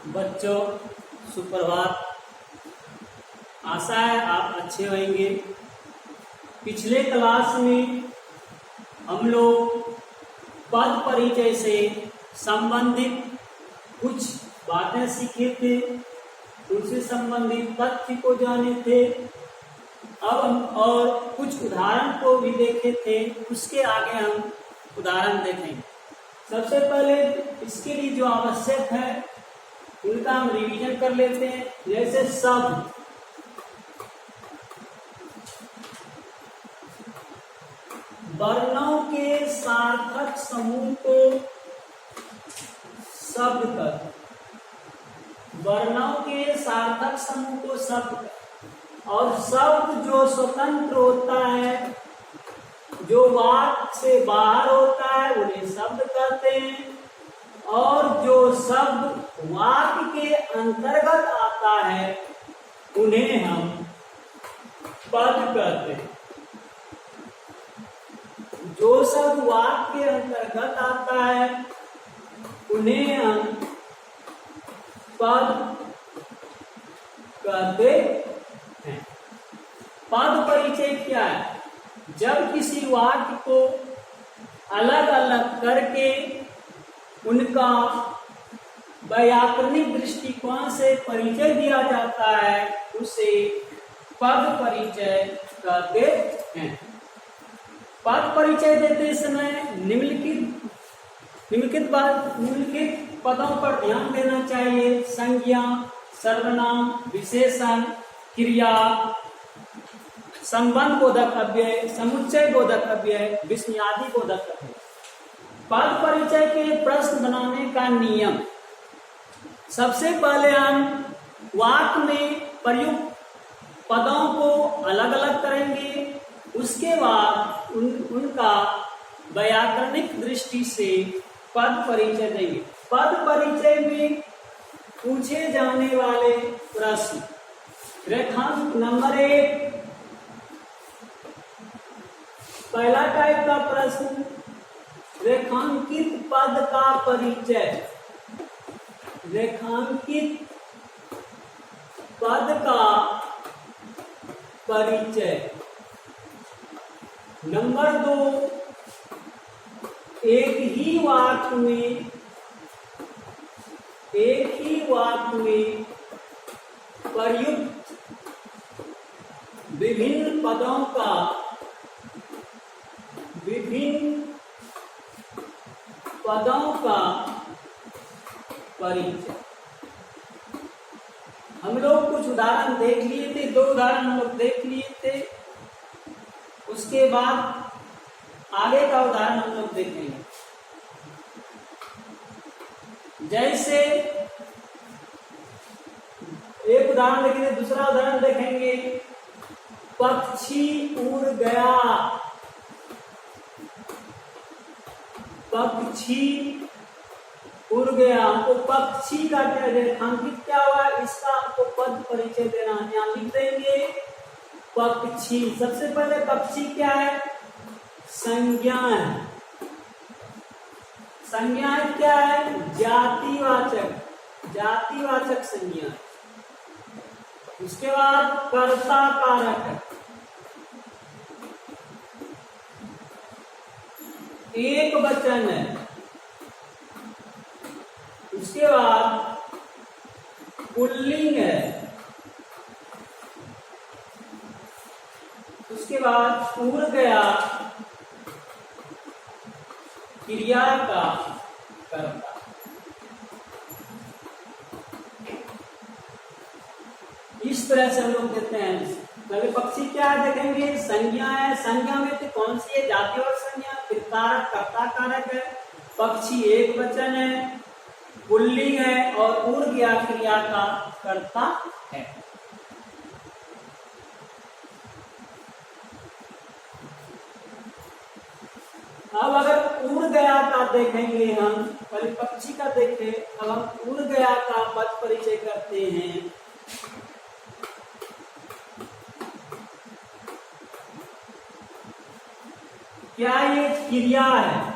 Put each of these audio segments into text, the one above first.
बच्चों सुप्रभात। आशा है आप अच्छे होंगे। पिछले क्लास में हम लोग पद परिचय से संबंधित कुछ बातें सीखे थे, उनसे संबंधित तथ्य को जाने थे। अब हम और कुछ उदाहरण को भी देखे थे, उसके आगे हम उदाहरण देखेंगे। सबसे पहले इसके लिए जो आवश्यक है उनका हम रिवीजन कर लेते हैं। जैसे शब्द, वर्णों के सार्थक समूह को शब्द कहते हैं। वर्णों के सार्थक समूह को शब्द कहते हैं। और शब्द जो स्वतंत्र होता है, जो वाक्य से बाहर होता है, उन्हें शब्द कहते हैं। और जो शब्द वाक्य के अंतर्गत आता है, उन्हें हम पद कहते हैं। जो शब्द वाक्य के अंतर्गत आता है, उन्हें हम पद कहते हैं। पद परिचय क्या है? जब किसी वाक्य को अलग अलग करके उनका व्याकरणिक दृष्टिकोण से परिचय दिया जाता है, उसे पद परिचय कहते हैं। पद परिचय देते समय निम्नलिखित पदों पर ध्यान देना चाहिए। संज्ञा, सर्वनाम, विशेषण, क्रिया, संबंध बोधक अव्यय, समुच्चय बोधक अव्यय, विस्मयादि बोधक अव्यय। पद परिचय के प्रश्न बनाने का नियम। सबसे पहले हम वाक्य में प्रयुक्त पदों को अलग अलग करेंगे, उसके बाद उनका व्याकरणिक दृष्टि से पद परिचय देंगे। पद परिचय में पूछे जाने वाले प्रश्न। रेखांक नंबर 1, पहला टाइप का प्रश्न, रेखांकित पद का परिचय। रेखांकित पद का परिचय। नंबर 2, एक ही वाक्य में प्रयुक्त विभिन्न पदों का परिचय। हम लोग कुछ उदाहरण देख लिए थे, 2 उदाहरण हम लोग देख लिए थे। उसके बाद आगे का उदाहरण हम लोग देखेंगे। जैसे एक उदाहरण देखेंगे, दूसरा उदाहरण देखेंगे। पक्षी उड़ गया। पक्षी उड़ गया। हमको पक्षी का क्या रेखांकित क्या हुआ, इसका हमको पद परिचय देना है। यहाँ लिख देंगे पक्षी। सबसे पहले पक्षी क्या है? संज्ञा है। संज्ञा क्या है? जातिवाचक संज्ञा। उसके बाद कर्ता कारक है। एक वचन है। उसके बाद पुल्लिंग है। उसके बाद उड़ गया, क्रिया का कर्ता। इस तरह से हम लोग देते हैं। पहले पक्षी क्या है देखेंगे, संज्ञा है। संज्ञा में तो कौन सी है? जाति और संज्ञा। फिर कारक, कर्ता कारक है। पक्षी एक वचन है, पुल्लिंग है, और उड़ गया क्रिया का कर्ता है। अब अगर उड़ गया का देखेंगे हम, पहले पक्षी का देखें, अब हम उड़ गया का पद परिचय करते हैं। क्या ये क्रिया है?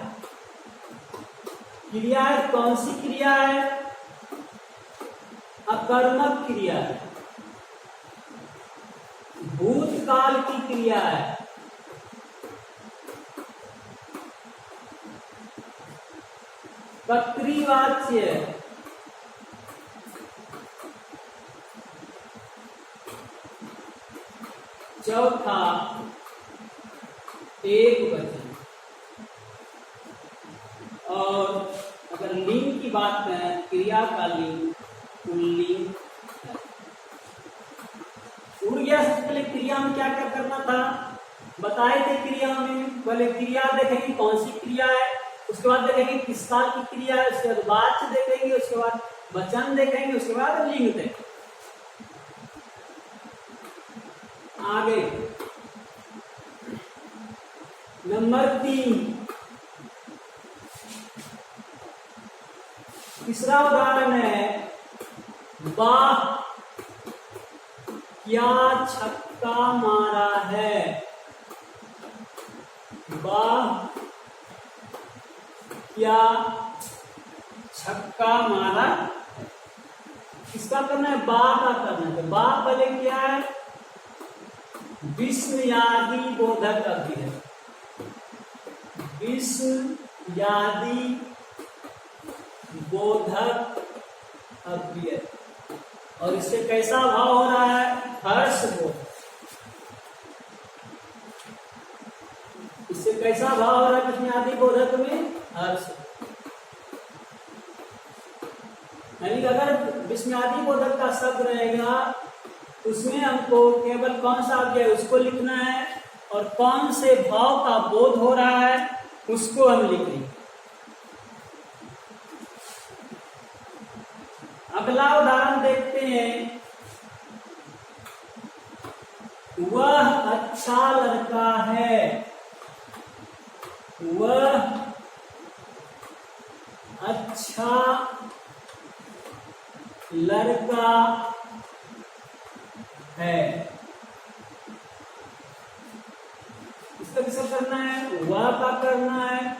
क्रिया है, कौन सी क्रिया है? अकर्मक क्रिया है, भूतकाल की क्रिया है, कर्तृवाच्य है, चौथा एक वचन। और अगर लिंग की बात करें, क्रिया का लिंग पुल्लिंग है। उड़ गया। सबसे पहले क्रिया में क्या क्या करना था बताए थे। क्रिया में पहले क्रिया देखेंगे कौन सी क्रिया है, उसके बाद देखेंगे किस काल की क्रिया है, उसके बाद वाच्य देखेंगे, उसके बाद वचन देखेंगे, उसके बाद लिंग देखेंगे। आगे नंबर 3, तीसरा उदाहरण है, वाह क्या छक्का मारा है। वाह क्या छक्का मारा। किसका करना है? बा का करना है। बा पहले क्या है? विस्मयादि बोधक अव्यय, विस्मयादि बोधक अव्यय। और इससे कैसा भाव हो रहा है? हर्ष बोध। इससे कैसा भाव हो रहा है विस्मयादि बोधक में? हर्ष। यानी अगर विस्मयादि बोधक का शब्द रहेगा उसमें हमको केवल कौन सा अव्यय उसको लिखना है और कौन से भाव का बोध हो रहा है उसको हम लिखेंगे। अगला उदाहरण देखते हैं। वह अच्छा लड़का है। वह अच्छा लड़का है। इसका किसका करना है? वह का करना है,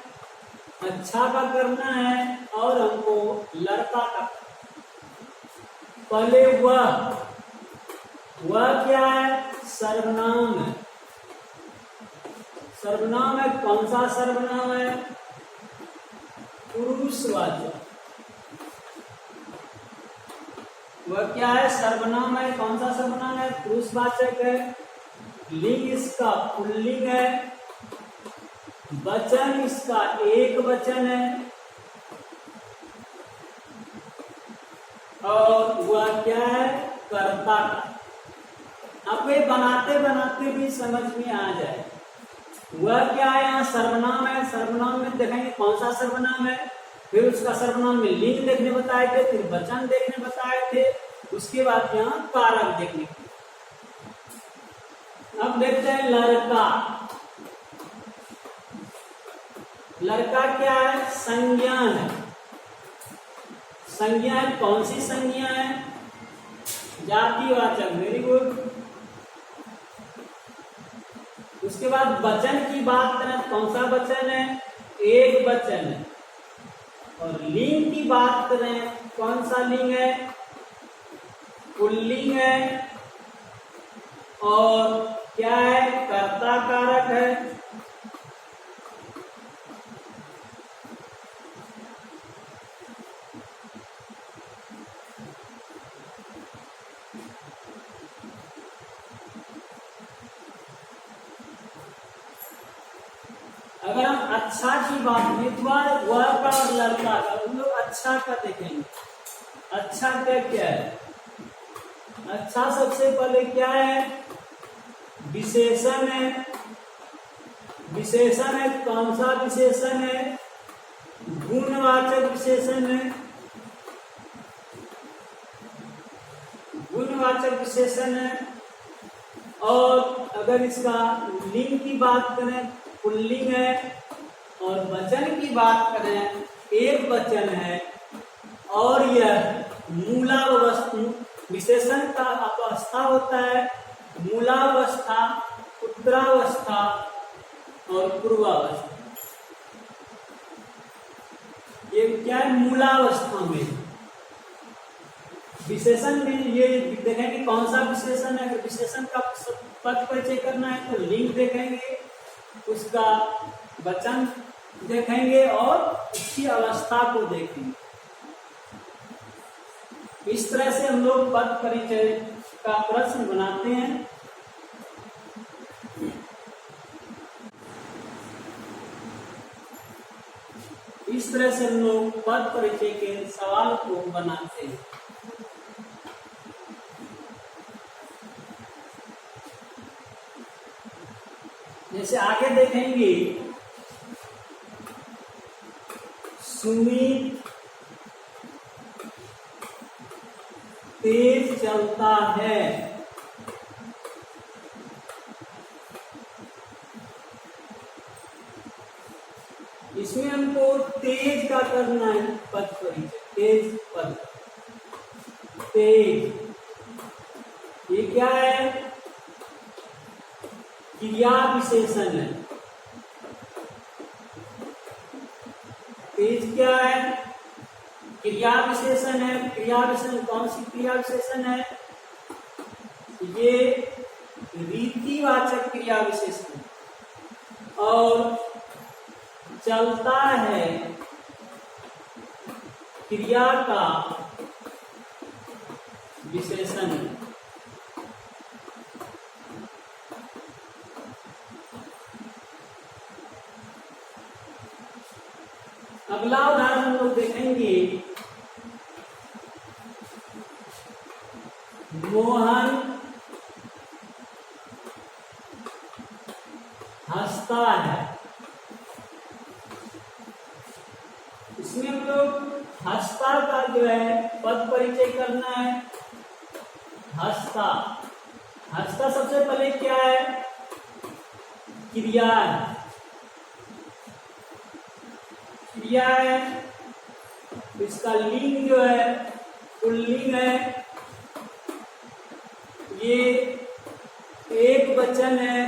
अच्छा का करना है और हमको लड़का का। पहले वह क्या है? सर्वनाम है। सर्वनाम है। कौन सा सर्वनाम है? पुरुषवाचक। वह क्या है? सर्वनाम है। कौन सा सर्वनाम है? पुरुषवाचक है। लिंग इसका पुल्लिंग है। वचन इसका एक वचन है। और वह क्या है? कर्ता का। अब ये बनाते बनाते भी समझ में आ जाए। वह क्या है? यहाँ सर्वनाम है। सर्वनाम में देखेंगे कौन सा सर्वनाम है, फिर उसका सर्वनाम में लिंग देखने बताए थे, फिर वचन देखने बताए थे, उसके बाद यहाँ कारक देखने। अब देखते हैं लड़का। लड़का क्या है? संज्ञा है। संज्ञा है। कौन सी संज्ञा है? जातिवाचक। Very good. उसके बाद वचन की बात करें, कौन सा वचन है? एक वचन है। और लिंग की बात करें, कौन सा लिंग है? पुल्लिंग है। और क्या है? कर्ता कारक है। अगर हम अच्छा की बात करें, वह का और लड़का का, हम लोग अच्छा का देखेंगे। अच्छा क्या है? अच्छा सबसे पहले क्या है? विशेषण है। विशेषण है। कौन सा विशेषण है? गुणवाचक विशेषण है। गुणवाचक विशेषण है। और अगर इसका लिंग की बात करें, पुल्लिंग है। और वचन की बात करें, एक वचन है। और यह मूलावस्था, विशेषण का अवस्था होता है मूलावस्था, उत्तरावस्था और पूर्वावस्था। ये क्या है? मूलावस्था में विशेषण में ये देखेंगे कौन सा विशेषण है। अगर विशेषण का पद परिचय करना है तो लिंग देखेंगे, उसका वचन देखेंगे और उसकी अवस्था को देखेंगे। इस तरह से हम लोग पद परिचय का प्रश्न बनाते हैं। इस तरह से हम लोग पद परिचय के सवाल को बनाते हैं। जैसे आगे देखेंगे, सुमित तेज चलता है। इसमें हमको तेज का करना है पद परिचय। तेज पद, तेज ये क्या है? क्रिया विशेषण है। तेज क्या है? क्रिया विशेषण है। क्रिया विशेषण कौन सी क्रिया विशेषण है? ये रीतिवाचक क्रिया विशेषण है। और चलता है क्रिया का विशेषण है। अगला उदाहरण हम लोग देखेंगे, मोहन हंसता है। इसमें हम लोग हंसता का जो है पद परिचय करना है। हंसता, हंसता सबसे पहले क्या है? क्रिया है। क्रिया है, इसका लिंग जो है पुल्लिंग है। ये एक वचन है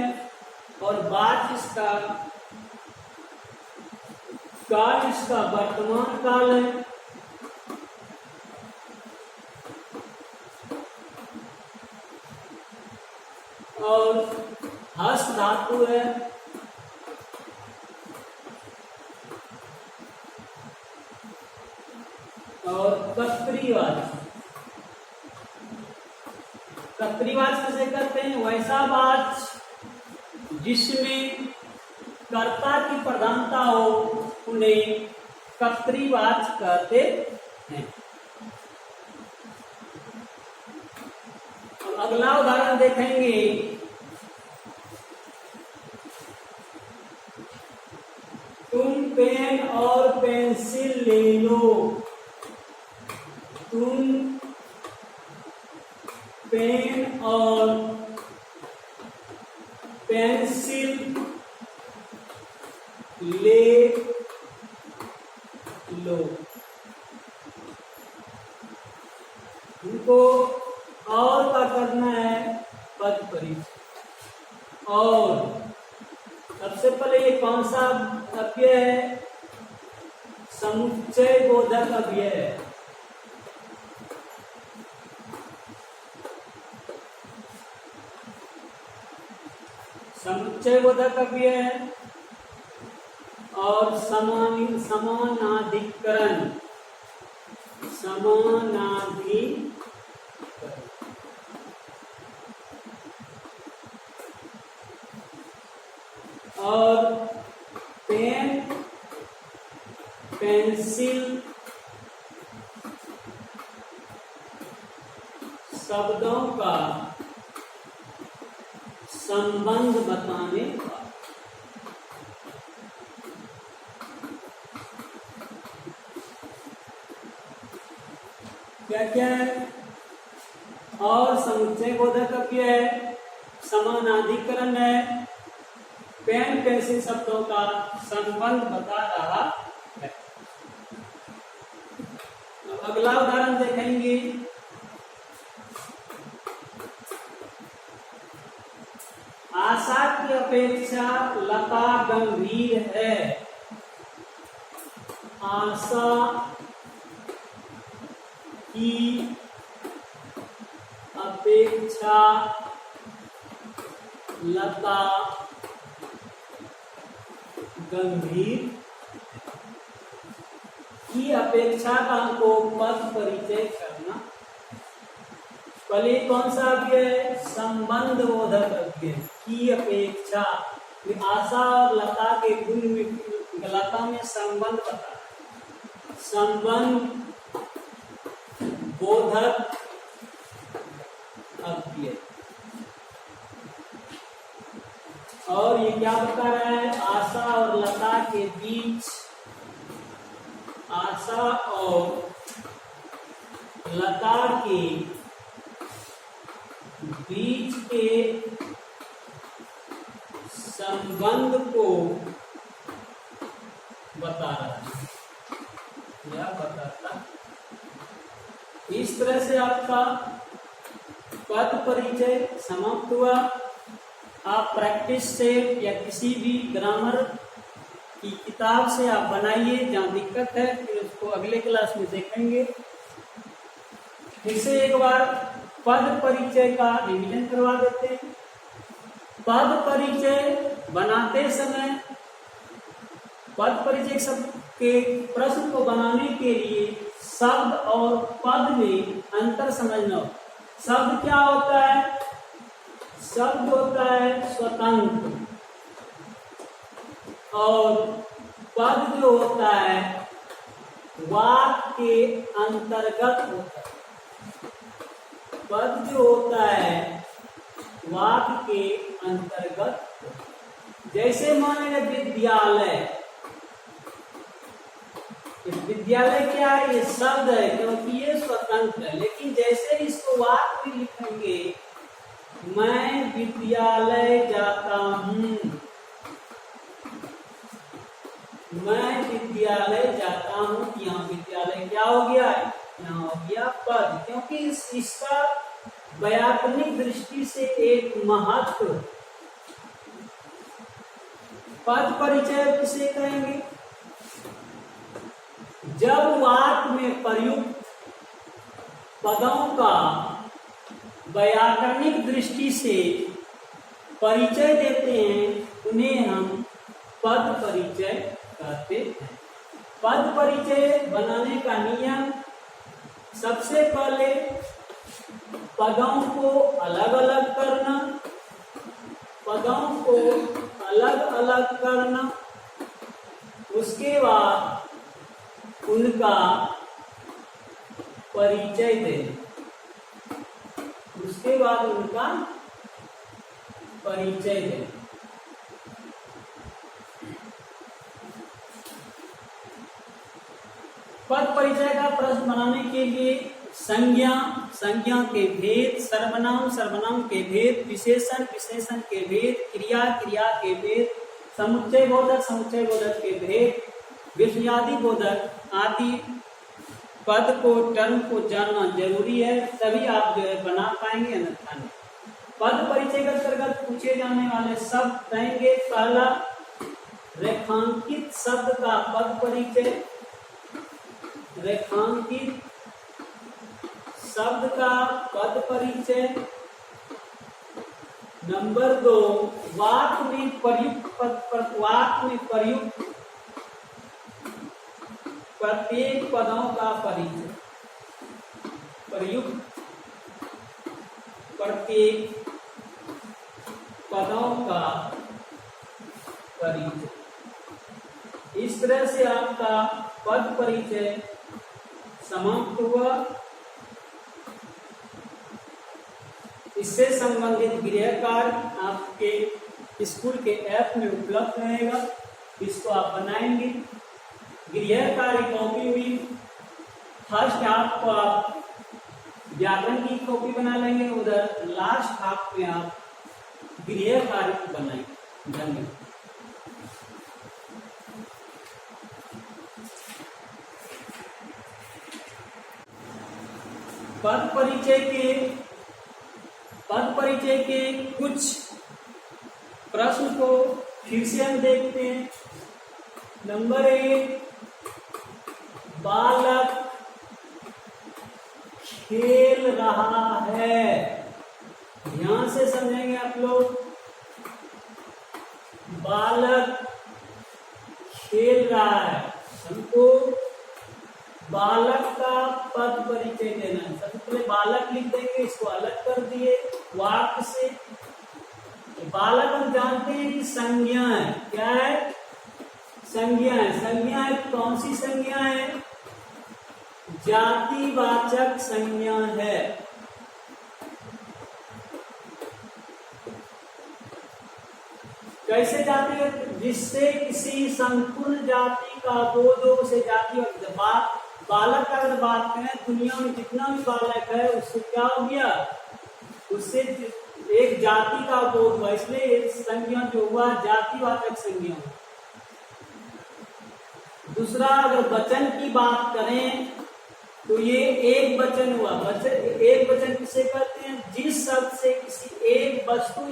और बात इसका काल इसका वर्तमान काल है। और हस्त धातु है। और कर्तरीवाच, कर्तरीवाच कैसे करते हैं? वैसा वाच जिसमें कर्ता की प्रधानता हो उन्हें कर्तरीवाच कहते हैं। अब अगला उदाहरण देखेंगे, तुम पेन और पेंसिल ले लो। तुम पेन और पेंसिल ले लो। इनको और क्या करना है? पद परिचय। और सबसे पहले ये कौन सा अव्यय है? समुच्चय बोधक अव्यय है। समुच्चय बोधक अव्यय है। और समानाधिकरण, समानाधिकरण। और पेन पेंसिल शब्दों का संबंध बताने का। क्या क्या है? और समुच्चय बोधक अव्यय है, समानाधिकरण है, पेन पेंसिल शब्दों का संबंध बता रहा है। अगला उदाहरण देखेंगे, आशा की अपेक्षा लता गंभीर है। आशा की अपेक्षा लता गंभीर की अपेक्षा का हमको पद परिचय करना। पहले कौन सा अव्यय है? संबंध बोधक अव्यय। की अपेक्षा आशा और लता के गुण में, लता में संबंध बता, संबंध बोधक अव्यय। और ये क्या बता रहा है? आशा और लता के बीच, आशा और लता के बीच के संबंध को बता रहा है। क्या बताता? इस तरह से आपका पद परिचय समाप्त हुआ। आप प्रैक्टिस से या किसी भी ग्रामर की किताब से आप बनाइए, जहाँ दिक्कत है फिर उसको अगले क्लास में देखेंगे। फिर से एक बार पद परिचय का रिवीजन करवा देते हैं। पद परिचय बनाते समय, पद परिचय शब्द के प्रश्न को बनाने के लिए शब्द और पद में अंतर समझना हो। शब्द क्या होता है? शब्द होता है स्वतंत्र, और पद जो होता है वाक्य के अंतर्गत होता है। पद जो होता है वाक्य के अंतर्गत। जैसे मान लें विद्यालय, विद्यालय क्या है? ये शब्द है क्योंकि ये स्वतंत्र है। लेकिन जैसे इसको वाक्य में लिखेंगे, मैं विद्यालय जाता हूँ, मैं विद्यालय जाता हूँ, यहाँ विद्यालय क्या हो गया? यहाँ हो गया पद, क्योंकि इसका व्याकरणिक दृष्टि से एक महत्व। पद परिचय किसे कहेंगे? जब वाक्य में प्रयुक्त पदों का व्याकरणिक दृष्टि से परिचय देते हैं, उन्हें हम पद परिचय कहते हैं। पद परिचय बनाने का नियम, सबसे पहले पदों को अलग अलग करना, पदों को अलग अलग करना, उसके बाद उनका परिचय देना, उसके बाद उनका परिचय देना। पद परिचय का प्रश्न बनाने के लिए संज्ञा, संज्ञा के भेद, सर्वनाम, सर्वनाम के भेद, विशेषण, विशेषण के भेद, क्रिया, क्रिया के भेद, समुच्चय बोधक, समुच्चय बोधक के भेद, विषयादि बोधक आदि पद को, टर्म को जानना जरूरी है, तभी आप जो है बना पाएंगे, अन्यथा नहीं। पद परिचय के अंतर्गत पूछे जाने वाले शब्द रहेंगे। पहला, रेखांकित शब्द का पद परिचय, रेखांकित शब्द का पद परिचय। नंबर 2, वाक्य में प्रयुक्त वाक्य में प्रयुक्त प्रत्येक पदों का परिचय, प्रयुक्त प्रत्येक पदों का परिचय। इस तरह से आपका पद परिचय समाप्त हुआ। इससे संबंधित गृह कार्य आपके स्कूल के ऐप में उपलब्ध रहेगा, इसको आप बनाएंगे। गृह कार्य कॉपी में फर्स्ट हाफ को आप व्याकरण की कॉपी बना लेंगे, उधर लास्ट हाफ में आप गृह कार्य बनाएंगे। धन्यवाद। पद परिचय के कुछ प्रश्न को फिर से हम देखते हैं। नंबर 1, बालक खेल रहा है। ध्यान से समझेंगे आप लोग। बालक खेल रहा है, हमको बालक का पद परिचय देना है। सबसे पहले बालक लिख देंगे, इसको अलग कर दिए वाक्य से। बालक हम जानते हैं कि संज्ञा है। क्या है? संज्ञा है। संज्ञा है, कौन सी संज्ञा है? जातिवाचक संज्ञा है। कैसे जाति है? जिससे किसी संपूर्ण जाति का बोध हो, उसे जाति। बालक का अगर बात करें, दुनिया में जितना भी बालक है उससे क्या हो गया? उससे एक जाति का बोध हुआ, इसलिए संज्ञा जो हुआ जातिवाचक संज्ञा। दूसरा, अगर वचन की बात करें तो ये एक वचन हुआ। एक वचन किसे कहते हैं? जिस शब्द से किसी एक वस्तु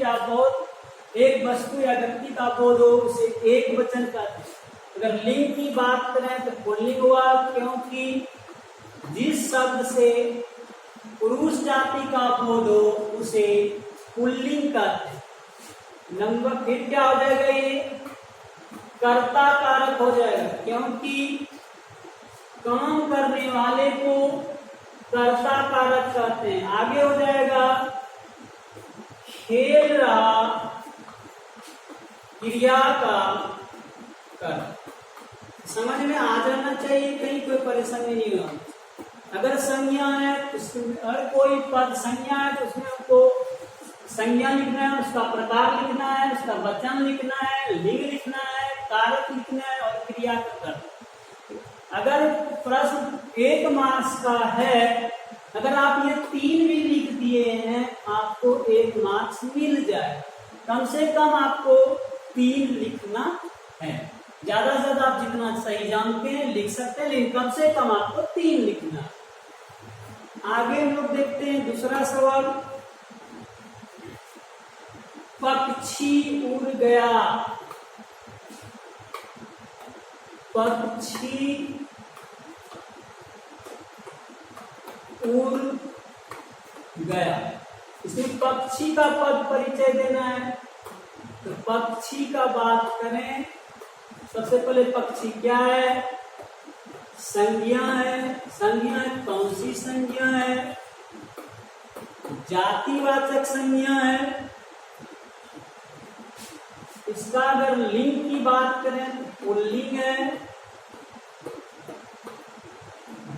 या व्यक्ति का बोध हो, उसे एक वचन कहते हैं। अगर लिंग की बात करें तो पुल्लिंग हुआ, क्योंकि जिस शब्द से पुरुष जाति का बोध हो उसे पुल्लिंग कहते हैं। नंबर फिर क्या हो जाएगा? ये कर्ता कारक हो जाएगा, क्योंकि काम करने वाले को कर्ता कारक कहते हैं। आगे हो जाएगा खेल रहा, क्रिया का कर। समझ में आ जाना चाहिए, कहीं कोई परेशानी नहीं हो। अगर संज्ञा है, हर कोई पद संज्ञा है तो उसमें आपको संज्ञा लिखना है, उसका प्रकार लिखना है, उसका वचन लिखना है, लिंग लिखना है, कारक लिखना है और क्रिया का कर। अगर प्रश्न 1 मार्क्स का है, अगर आप ये 3 भी लिख दिए हैं, आपको 1 मार्क्स मिल जाए। कम से कम आपको 3 लिखना है। ज्यादा से ज्यादा आप जितना सही जानते हैं लिख सकते हैं, लेकिन कम से कम आपको 3 लिखना। आगे हम लोग देखते हैं दूसरा सवाल। पक्षी उड़ गया। पक्षी उड़ गया। इसमें पक्षी का पद परिचय देना है। तो पक्षी का बात करें, सबसे पहले पक्षी क्या है? संज्ञा है। संज्ञा है, कौन सी संज्ञा है? जातिवाचक संज्ञा है। इसका अगर लिंग की बात करें तो पुल्लिंग है।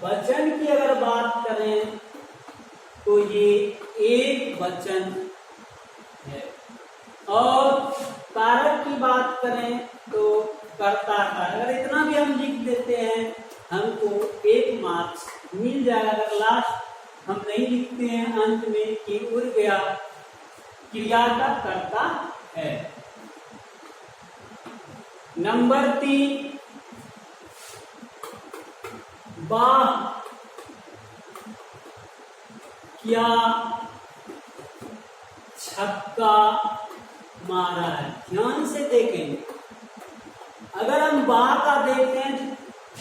वचन की अगर बात करें तो ये एक वचन है। और कारक की बात करें तो कर्ता कारक। अगर इतना भी हम लिख देते हैं, हमको 1 मार्क्स मिल जाएगा। अगर लास्ट हम नहीं लिखते हैं अंत में कि उड़ गया, क्रिया का कर्ता है। नंबर 3, वाह क्या छक्का मारा है। ध्यान से देखेंगे। अगर हम वाह का देखें,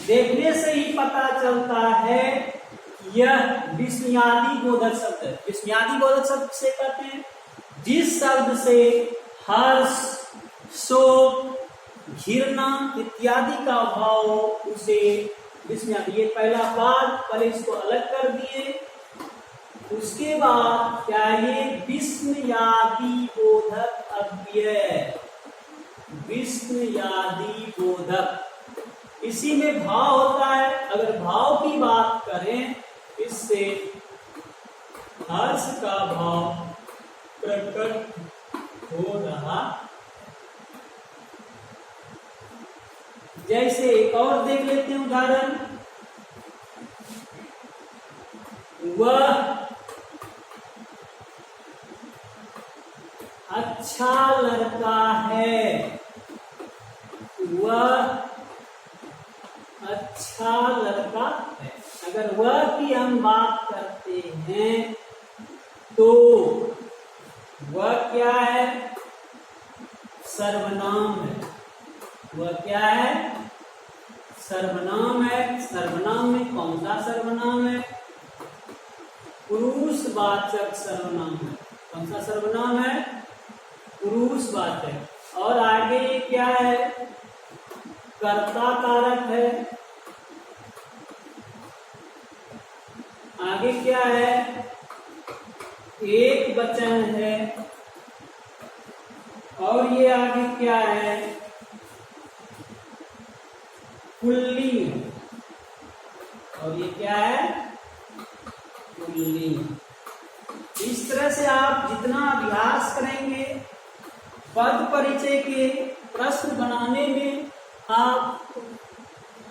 देखने से ही पता चलता है यह विस्मयादि बोधक शब्द है। विस्मयादि बोधक शब्द किसे कहते हैं? जिस शब्द से हर्ष, शोक, घृणा इत्यादि का भाव हो, उसे विस्मयादि। ये पहला पाद, पहले इसको अलग कर दिए। उसके बाद क्या है? विस्मयादि बोधक अव्यय। विस्मयादि बोधक, इसी में भाव होता है। अगर भाव की बात करें, इससे हर्ष का भाव प्रकट हो रहा। जैसे एक और देख लेते हैं उदाहरण। वह अच्छा लड़का है। वह अच्छा लड़का है। अगर वह की हम बात करते हैं तो वह क्या है? सर्वनाम है। वह क्या है? सर्वनाम है। सर्वनाम में कौन सा सर्वनाम है? पुरुषवाचक सर्वनाम है। कौन कौन सा सर्वनाम है? पुरुषवाचक। और आगे ये क्या है? कर्ता कारक है। आगे क्या है? एक वचन है। और ये आगे क्या है? पुल्लिंग। और ये क्या है? पुल्लिंग। इस तरह से आप जितना अभ्यास करेंगे पद परिचय के प्रश्न बनाने में आप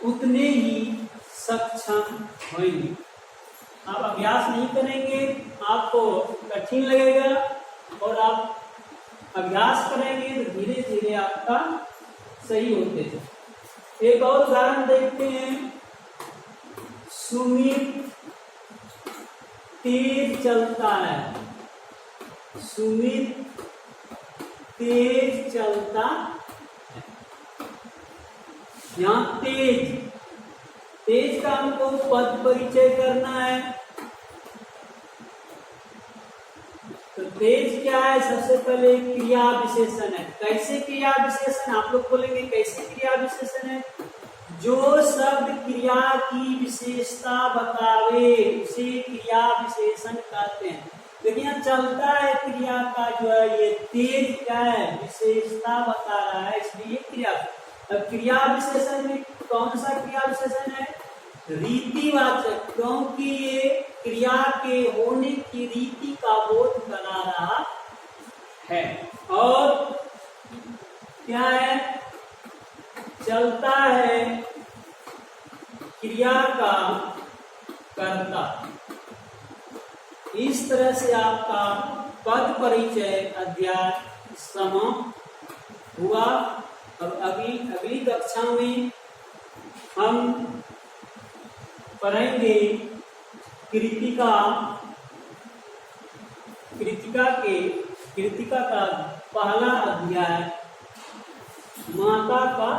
उतने ही सक्षम होंगे। आप अभ्यास नहीं करेंगे आपको कठिन लगेगा, और आप अभ्यास करेंगे तो धीरे धीरे आपका सही होते जाए। एक और उदाहरण देखते हैं। सुमित तेज चलता है। सुमित तेज चलता है। यहां तेज, तेज का हमको पद परिचय करना है। तो तेज क्या है? सबसे पहले क्रिया विशेषण है। कैसे क्रिया विशेषण? आप लोग बोलेंगे कैसे क्रिया विशेषण है? जो शब्द क्रिया की विशेषता बतावे उसे क्रिया विशेषण कहते हैं। देखिए यहाँ चलता है क्रिया का जो है, ये तेज क्या है? विशेषता बता रहा है, इसलिए क्रिया। अब क्रिया विशेषण में कौन सा क्रिया विशेषण है? रीतिवाचक, क्योंकि ये क्रिया के होने की रीति का बोध करा रहा है। और क्या है? चलता है क्रिया का कर्ता। इस तरह से आपका पद परिचय अध्याय समाप्त हुआ। अब अगली कक्षा में हम पढ़ेंगे कृतिका का पहला अध्याय माता का